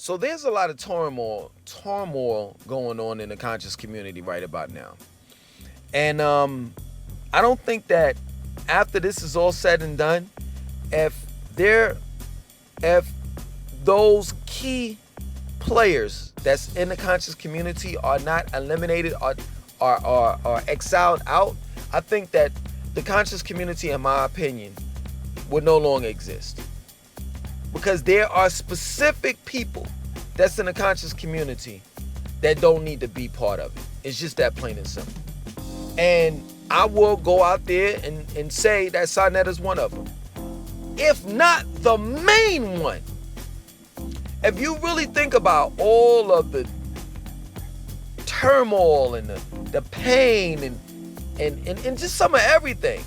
So there's a lot of turmoil going on in the conscious community right about now. And I don't think that after this is all said and done, if if those key players that's in the conscious community are not eliminated or are exiled out, I think that the conscious community, in my opinion, would no longer exist. Because there are specific people that's in the conscious community that don't need to be part of it. It's just that plain and simple. And I will go out there and say that Sarnetta is one of them. If not the main one. If you really think about all of the turmoil and the pain and just some of everything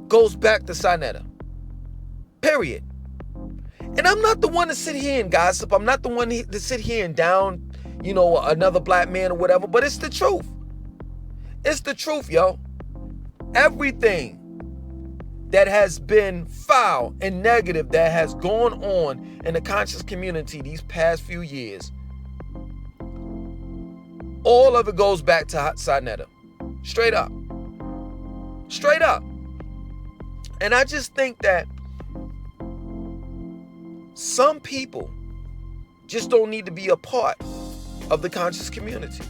goes back to Sarnetta. Period. And I'm not the one to sit here and gossip. I'm not the one to sit here and down, another black man or whatever, but it's the truth. It's the truth, yo. Everything that has been foul and negative that has gone on in the conscious community these past few years, all of it goes back to Sarnetta. Straight up. Straight up. And I just think that some people just don't need to be a part of the conscious community.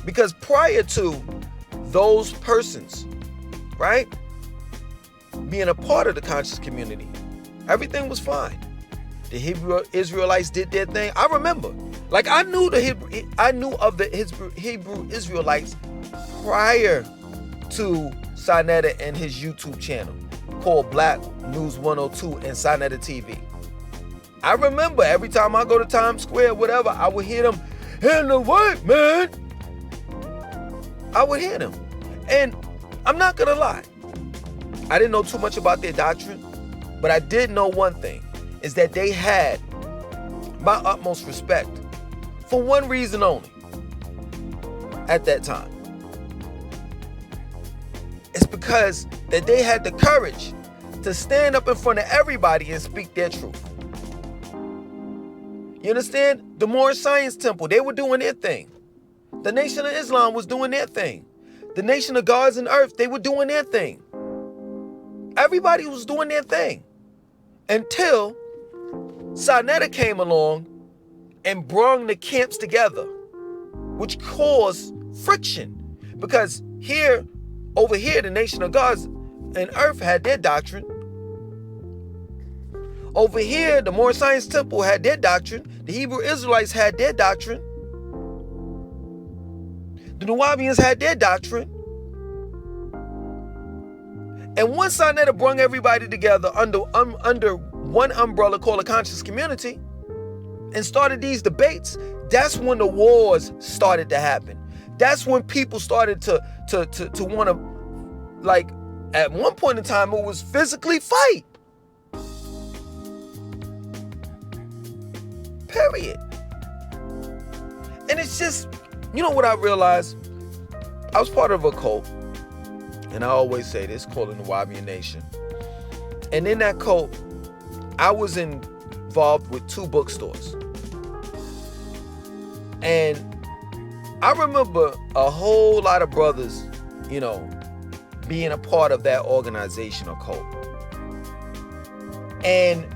Because prior to those persons, right, being a part of the conscious community, everything was fine. The Hebrew Israelites did their thing. I remember, I knew of the Hebrew Israelites prior to Sarnetta and his YouTube channel called Black News 102 and Sarnetta TV. I remember every time I go to Times Square, whatever, I would hear them, "In the white man." I would hear them. And I'm not gonna lie, I didn't know too much about their doctrine, but I did know one thing, is that they had my utmost respect for one reason only at that time. It's because that they had the courage to stand up in front of everybody and speak their truth. You understand? The Moorish Science Temple, they were doing their thing. The Nation of Islam was doing their thing. The Nation of Gods and Earth, they were doing their thing. Everybody was doing their thing. Until Sarnetta came along and brought the camps together, which caused friction. Because over here, the Nation of Gods and Earth had their doctrine. Over here, the Moorish Science Temple had their doctrine. The Hebrew Israelites had their doctrine. The Nuwabians had their doctrine. And once Sarnetta brought everybody together under one umbrella called a conscious community and started these debates, that's when the wars started to happen. That's when people started to want to, at one point in time, it was physically fight. Period. And it's just, what I realized? I was part of a cult, and I always say this, called the Nuwabian Nation. And in that cult, I was involved with 2 bookstores. And I remember a whole lot of brothers, being a part of that organization or cult. And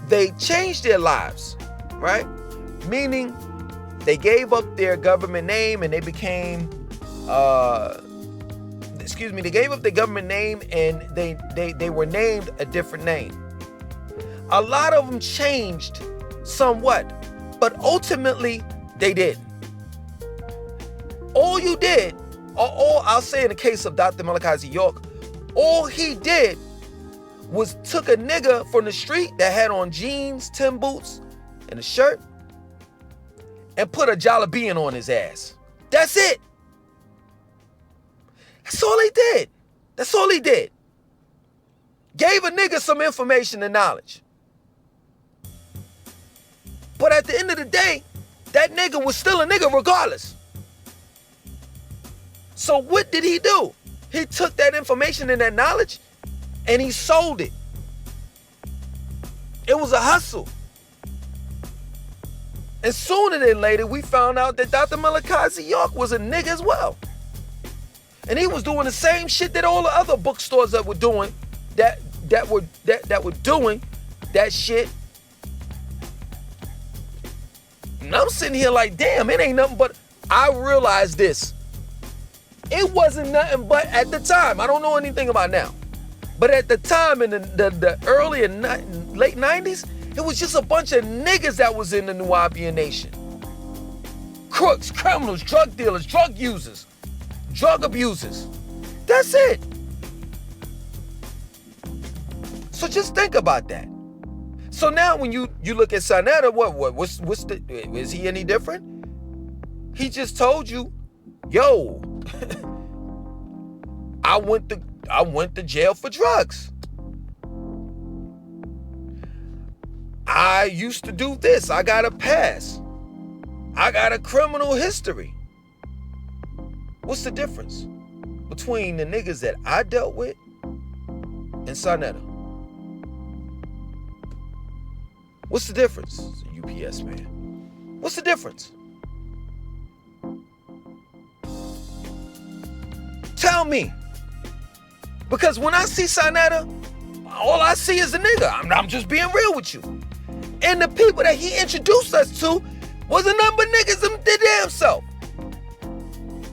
they changed their lives, right? Meaning they gave up their government name and they became, they gave up their government name and they were named a different name. A lot of them changed somewhat, but ultimately they didn't. All you did, or I'll say in the case of Dr. Malachi York, all he did was took a nigga from the street that had on jeans, Tim boots, and a shirt, and put a jalabian on his ass. That's it. That's all he did. That's all he did. Gave a nigga some information and knowledge. But at the end of the day, that nigga was still a nigga regardless. So what did he do? He took that information and that knowledge and he sold it. It was a hustle. And sooner than later, we found out that Dr. Malachi York was a nigga as well. And he was doing the same shit that all the other bookstores that were doing, that were doing that shit. And I'm sitting here like, damn, it ain't nothing but, I realized this. It wasn't nothing but at the time, I don't know anything about now, but at the time in the early and late 90s, it was just a bunch of niggas that was in the Nubian nation. Crooks, criminals, drug dealers, drug users, drug abusers. That's it. So just think about that. So now when you look at Sanetta, is he any different? He just told you, yo, I went to jail for drugs. I used to do this. I got a pass. I got a criminal history. What's the difference between the niggas that I dealt with and Sanetta? What's the difference, UPS man? What's the difference? Tell me. Because when I see Sanetta, all I see is a nigga. I'm just being real with you. And the people that he introduced us to was a number of niggas them their damn self.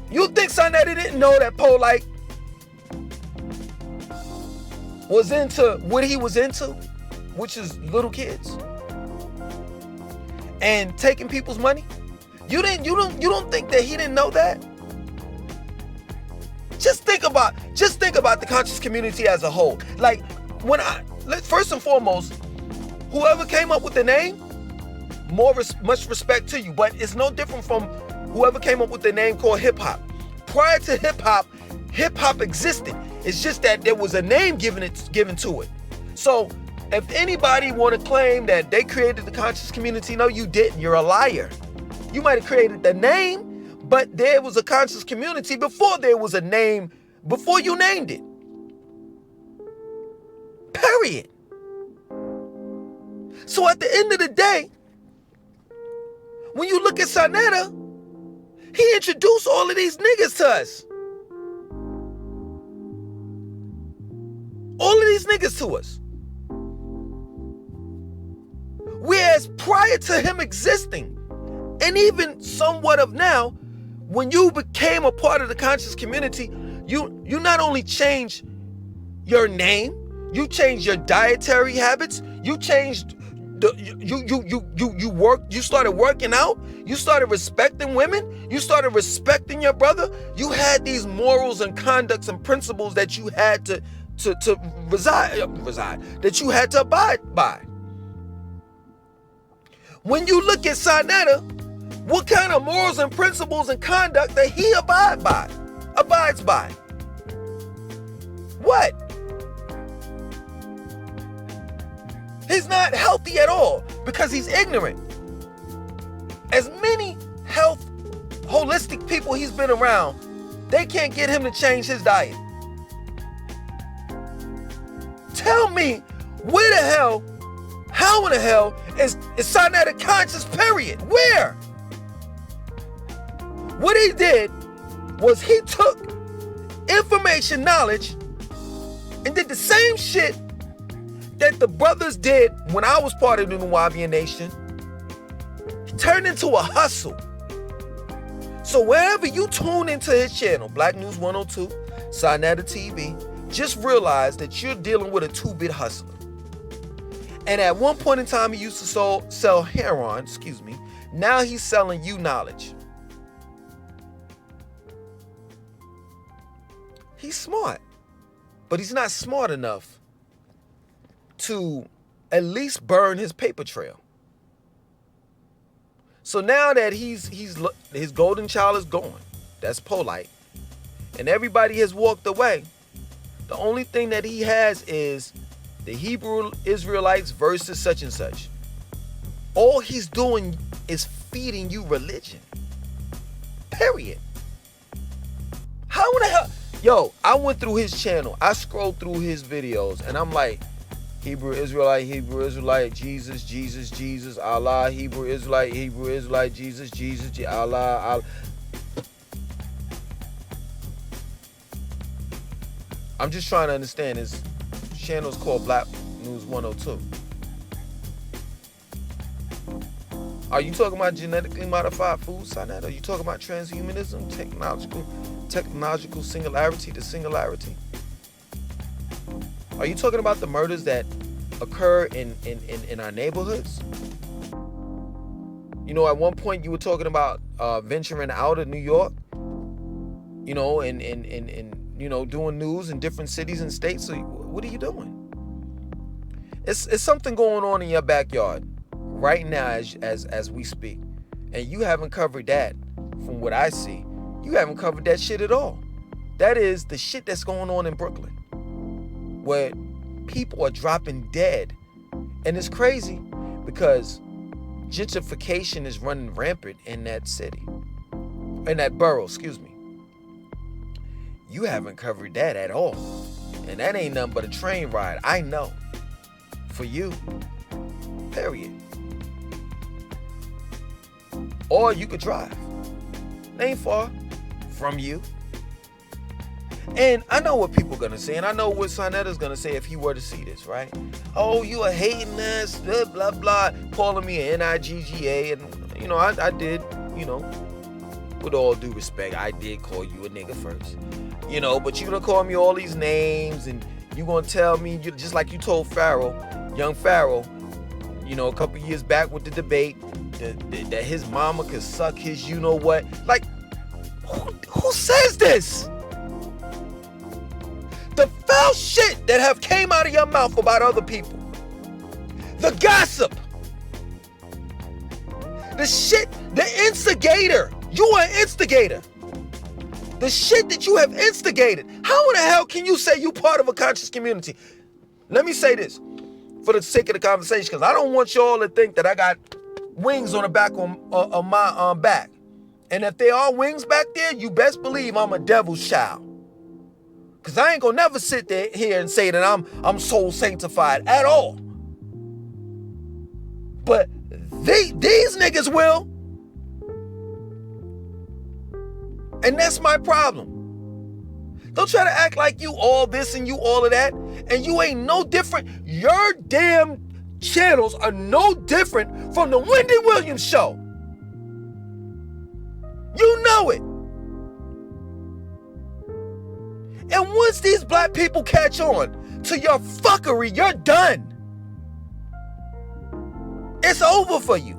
You think Sanetta didn't know that Polite was into what he was into, which is little kids and taking people's money? You don't think that he didn't know that? Just think about the conscious community as a whole. Like first and foremost, whoever came up with the name, much respect to you, but it's no different from whoever came up with the name called hip hop. Prior to hip hop existed. It's just that there was a name given to it. So if anybody want to claim that they created the conscious community, no, you didn't. You're a liar. You might have created the name, but there was a conscious community before there was a name, before you named it. Period. So at the end of the day, when you look at Sanetta, he introduced all of these niggas to us. All of these niggas to us. Whereas prior to him existing, and even somewhat of now, when you became a part of the conscious community, you not only changed your name, you changed your dietary habits, you changed you started working out, you started respecting women, you started respecting your brother. You had these morals and conducts and principles that you had to that you had to abide by. When you look at Sanetta, what kind of morals and principles and conduct that he abides by? What? He's not healthy at all because he's ignorant. As many holistic people he's been around, they can't get him to change his diet. Tell me where the hell, how in the hell is Sanetta conscious, period? Where? What he did was he took information, knowledge, and did the same shit that the brothers did when I was part of the Nubian nation. He turned into a hustle. So wherever you tune into his channel, Black News 102, Sanetta TV, just realize that you're dealing with a 2-bit hustler. And at one point in time, he used to sell heroin, Now he's selling you knowledge. He's smart, but he's not smart enough to at least burn his paper trail. So now that his golden child is gone, that's Polite, and everybody has walked away, the only thing that he has is the Hebrew Israelites versus such and such. All he's doing is feeding you religion. Period. How in the hell? Yo, I went through his channel. I scrolled through his videos and I'm like, Hebrew Israelite, Jesus, Jesus, Jesus, Allah, Hebrew Israelite, Jesus, Jesus, Allah, Allah. I'm just trying to understand. This channel's called Black News 102. Are you talking about genetically modified food, Sanet? Are you talking about transhumanism, technological singularity to singularity? Are you talking about the murders that occur in our neighborhoods? You know, at one point you were talking about venturing out of New York, you know, and you know, doing news in different cities and states. So what are you doing? It's something going on in your backyard right now as we speak, and you haven't covered that. From what I see, you haven't covered that shit at all. That is the shit that's going on in Brooklyn, where people are dropping dead. And it's crazy because gentrification is running rampant in that city, in that borough, excuse me. You haven't covered that at all. And that ain't nothing but a train ride, I know. For you, period. Or you could drive. It ain't far from you. And I know what people are going to say, and I know what Sonetta's going to say if he were to see this, right? Oh, you are hating us, blah, blah, blah, calling me an N-I-G-G-A, and, you know, I did, you know, with all due respect, I did call you a nigga first, you know, but you're going to call me all these names, and you're going to tell me, just like you told Pharaoh, young Pharaoh, you know, a couple years back with the debate, that his mama could suck his you-know-what. Like, who says this? The foul shit that have came out of your mouth about other people. The gossip. The shit, the instigator. You are an instigator. The shit that you have instigated. How in the hell can you say you part of a conscious community? Let me say this for the sake of the conversation, because I don't want y'all to think that I got wings on the back on my back. And if there are wings back there, you best believe I'm a devil's child. Because I ain't gonna never sit there here and say that I'm soul sanctified at all. But these niggas will. And that's my problem. Don't try to act like you all this and you all of that. And you ain't no different. Your damn channels are no different from the Wendy Williams show. You know it. And once these black people catch on to your fuckery, you're done. It's over for you.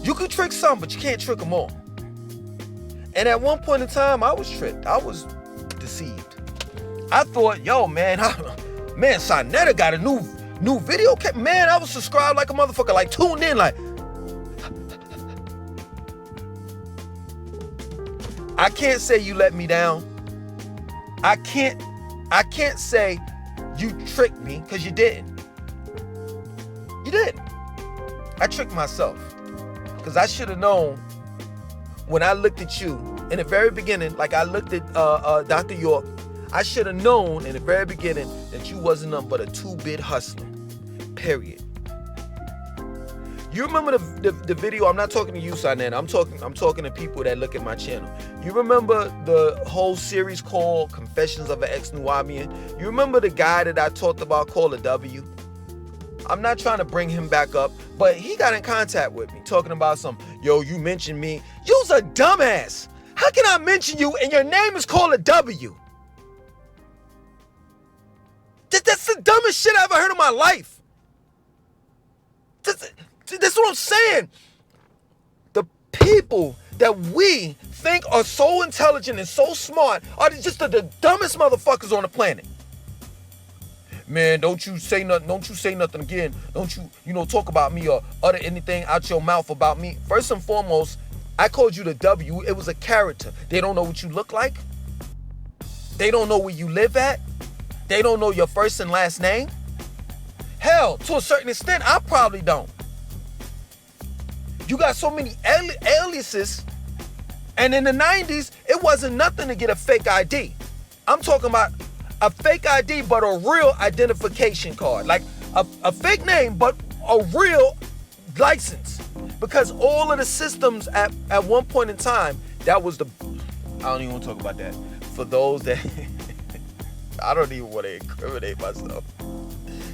You can trick some, but you can't trick them all. And at one point in time, I was tricked. I was deceived. I thought, yo, man, Sonetta got a new video. Man, I was subscribed like a motherfucker, like tuned in, like. I can't say you let me down. I can't say you tricked me, because you didn't. You didn't. I tricked myself. Because I should have known when I looked at you in the very beginning, like I looked at Dr. York, I should have known in the very beginning that you wasn't nothing but a two-bit hustler. Period. You remember the video? I'm not talking to you, Sanan. I'm talking to people that look at my channel. You remember the whole series called Confessions of an Ex-Nubian? You remember the guy that I talked about called a W? I'm not trying to bring him back up, but he got in contact with me talking about yo, you mentioned me. You's a dumbass. How can I mention you and your name is called a W? That's the dumbest shit I ever heard in my life. That's what I'm saying. The people that we think are so intelligent and so smart are just the dumbest motherfuckers on the planet. Man, don't you say nothing again. Don't you talk about me or utter anything out your mouth about me. First and foremost, I called you the W. It was a character. They don't know what you look like. They don't know where you live at. They don't know your first and last name. Hell, to a certain extent, I probably don't. You got so many aliases. And in the 90s, it wasn't nothing to get a fake ID. I'm talking about a fake ID, but a real identification card. Like a fake name, but a real license. Because all of the systems at one point in time, that was the... I don't even want to talk about that. For those that... I don't even want to incriminate myself.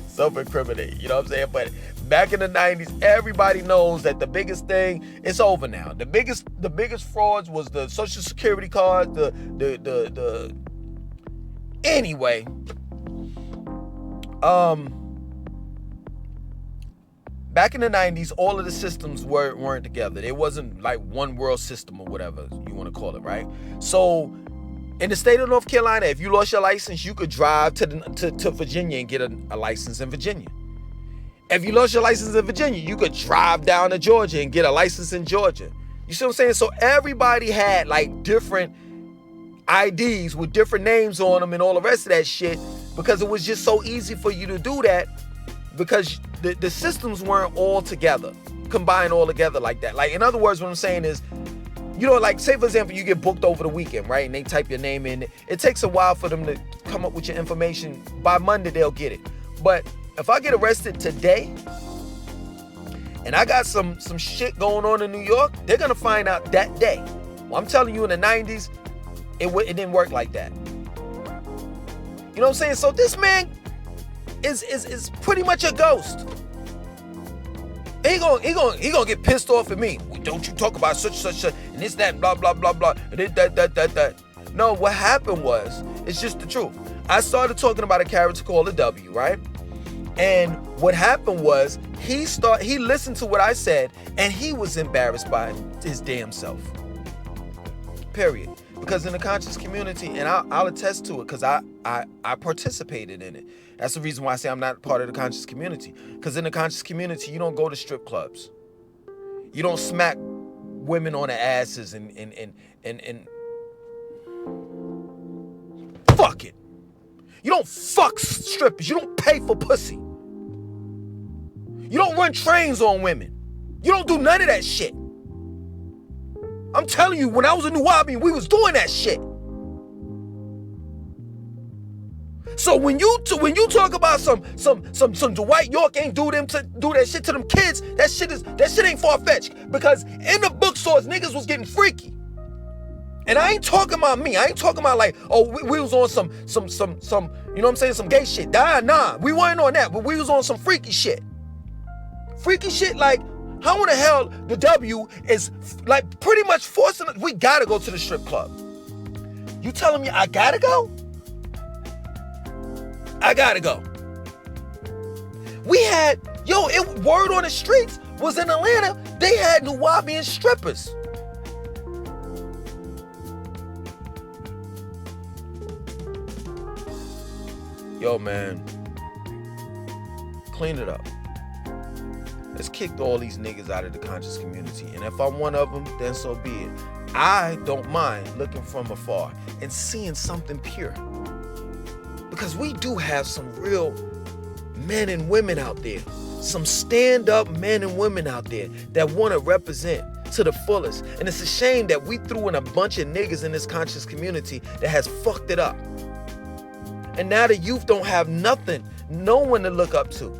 Self-incriminate, you know what I'm saying? But back in the 90s, everybody knows that the biggest thing, it's over now. The biggest frauds was the Social Security card, anyway. Back in the 90s, all of the systems weren't together. It wasn't like one world system or whatever you want to call it, right? So in the state of North Carolina, if you lost your license, you could drive to Virginia and get a license in Virginia. If you lost your license in Virginia, you could drive down to Georgia and get a license in Georgia. You see what I'm saying? So everybody had like different IDs with different names on them and all the rest of that shit, because it was just so easy for you to do that, because the systems weren't all together, combined all together like that. Like, in other words, what I'm saying is, you know, like, say for example, you get booked over the weekend, right? And they type your name in. It takes a while for them to come up with your information. By Monday, they'll get it. But if I get arrested today and I got some shit going on in New York, they're going to find out that day. Well, I'm telling you, in the 90s, it didn't work like that. You know what I'm saying? So this man is pretty much a ghost. He gonna get pissed off at me. Don't you talk about such and this, that, blah, blah, blah, blah, and that. No, what happened was, it's just the truth. I started talking about a character called the W, right? And what happened was, he listened to what I said, and he was embarrassed by his damn self. Period. Because in the conscious community, and I'll attest to it, because I participated in it. That's the reason why I say I'm not part of the conscious community. Because in the conscious community, you don't go to strip clubs. You don't smack women on the asses and fuck it. You don't fuck strippers. You don't pay for pussy. You don't run trains on women. You don't do none of that shit. I'm telling you, when I was in New Orleans, we was doing that shit. So when you talk about some Dwight York ain't do that shit to them kids, that shit ain't far-fetched. Because in the bookstores, niggas was getting freaky. And I ain't talking about me. I ain't talking about like, oh, we was on some, you know what I'm saying, some gay shit. Nah, we weren't on that, but we was on some freaky shit. Freaky shit like, how in the hell the W is like pretty much forcing us, we gotta go to the strip club. You telling me I gotta go? I gotta go. We had, word on the streets was in Atlanta, they had New Orleans strippers. Yo, man, clean it up. Let's kick all these niggas out of the conscious community. And if I'm one of them, then so be it. I don't mind looking from afar and seeing something pure. Because we do have some real men and women out there. Some stand-up men and women out there that want to represent to the fullest. And it's a shame that we threw in a bunch of niggas in this conscious community that has fucked it up. And now the youth don't have nothing, no one to look up to.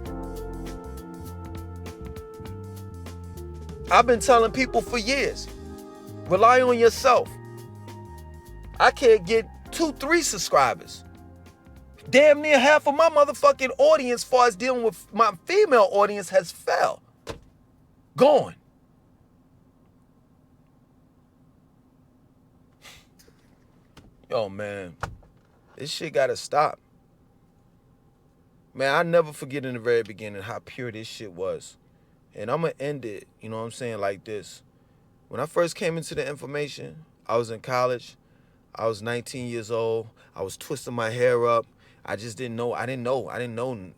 I've been telling people for years, rely on yourself. I can't get 2-3 subscribers. Damn near half of my motherfucking audience, as far as dealing with my female audience, has fell. Gone. Yo, man, this shit gotta stop. Man, I never forget in the very beginning how pure this shit was. And I'm gonna end it, you know what I'm saying, like this. When I first came into the information, I was in college. I was 19 years old. I was twisting my hair up. I just didn't know. I didn't know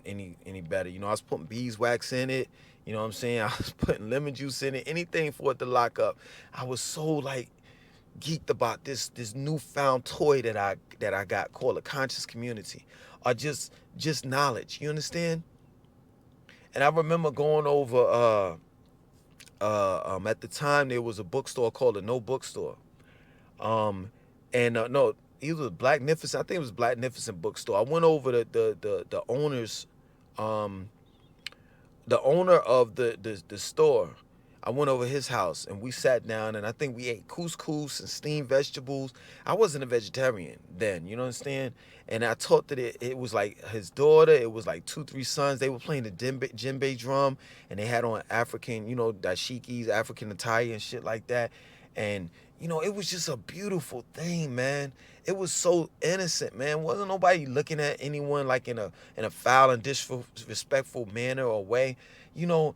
any better. You know, I was putting beeswax in it. You know what I'm saying? I was putting lemon juice in it. Anything for it to lock up. I was so like geeked about this newfound toy that I got called a conscious community, or just knowledge. You understand? And I remember going over. At the time there was a bookstore called the No Bookstore. either Blacknificent, I think it was Blacknificent bookstore. I went over the owner's, um, the owner of the store. I went over his house and we sat down and I think we ate couscous and steamed vegetables. I wasn't a vegetarian then, you know what I'm saying? And I taught that it was like his daughter, it was like 2, 3 sons. They were playing the djembe drum and they had on African, dashikis, African attire and shit like that. And, it was just a beautiful thing, man. It was so innocent, man. Wasn't nobody looking at anyone like in a foul and disrespectful manner or way, you know.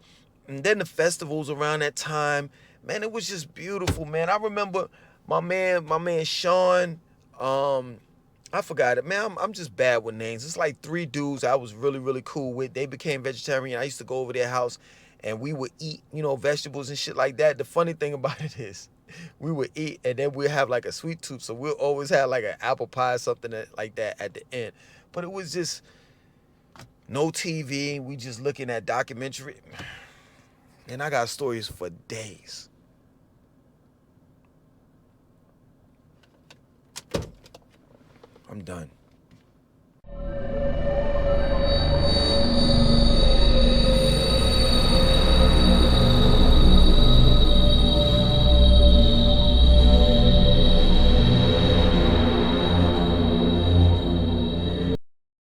And then the festivals around that time, man, it was just beautiful, man. I remember my man Sean, I forgot it, man. I'm just bad with names. It's like 3 dudes I was really, really cool with. They became vegetarian. I used to go over their house and we would eat, vegetables and shit like that. The funny thing about it is we would eat and then we'd have like a sweet tooth. So we'll always have like an apple pie or something like that at the end. But it was just no TV. We just looking at documentary. And I got stories for days. I'm done.